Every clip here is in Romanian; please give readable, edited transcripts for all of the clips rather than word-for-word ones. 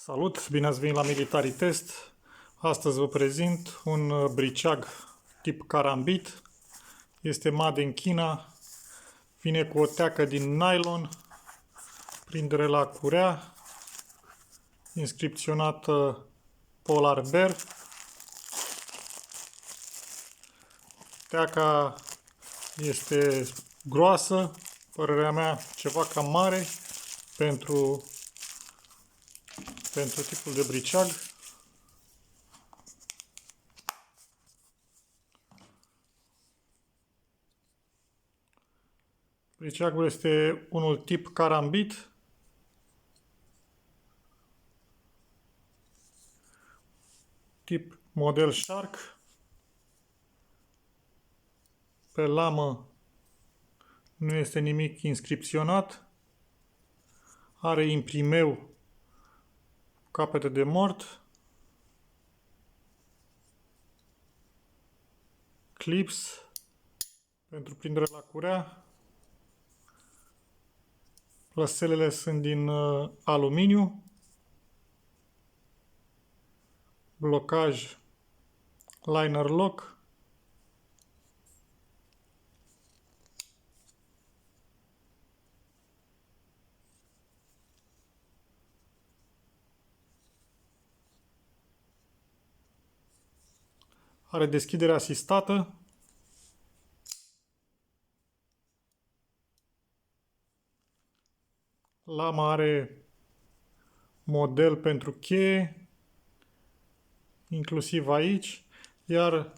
Salut, bine ați venit la Military Test. Astăzi vă prezint un briceag tip carambit. Este made în China. Vine cu o teacă din nylon, prindere la curea, inscripționată Polar Bear. Teaca este groasă, părerea mea ceva cam mare pentru tipul de briceag. Briceagul este unul tip carambit. Tip model Shark. Pe lamă nu este nimic inscripționat. Are imprimeu capete de mort. Clips pentru prindere la curea. Plăselele sunt din aluminiu. Blocaj liner lock. Are deschidere asistată. Lama are model pentru cheie, inclusiv aici, iar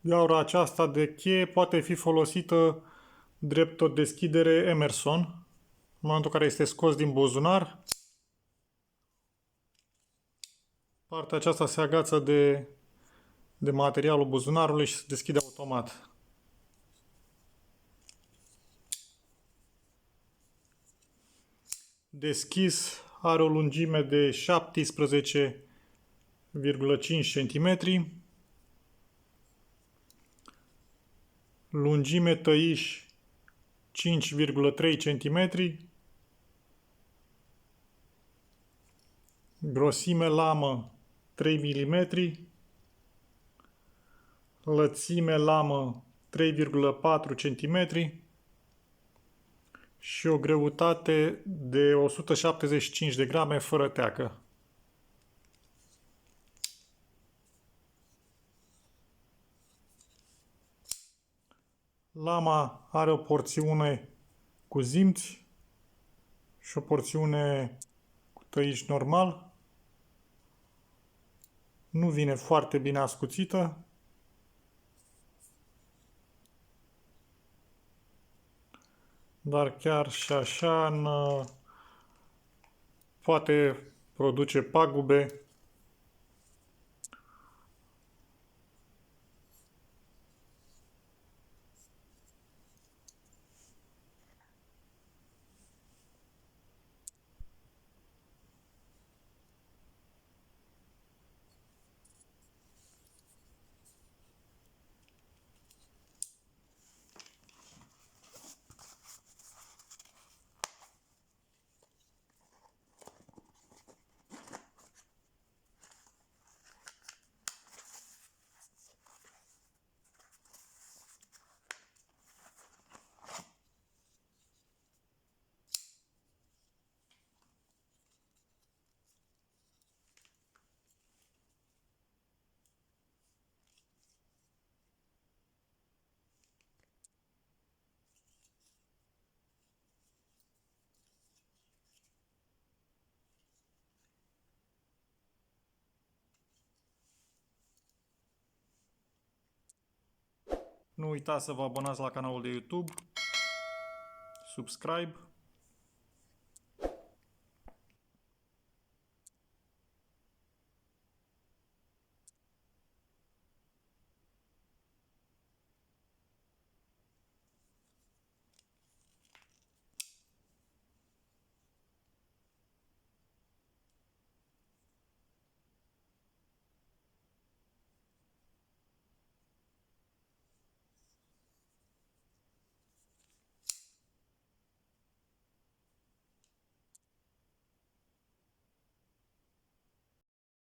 gaura aceasta de cheie poate fi folosită drept o deschidere Emerson, în momentul în care este scos din buzunar. Partea aceasta se agață de materialul buzunarului și se deschide automat. Deschis are o lungime de 17,5 cm, lungime tăiș 5,3 cm, grosime lamă 3 mm, lățime lamă 3,4 cm și o greutate de 175 de grame fără teacă. Lama are o porțiune cu zimți și o porțiune cu tăiș normal. Nu vine foarte bine ascuțită. Dar chiar și așa poate produce pagube. Nu uitați să vă abonați la canalul de YouTube, subscribe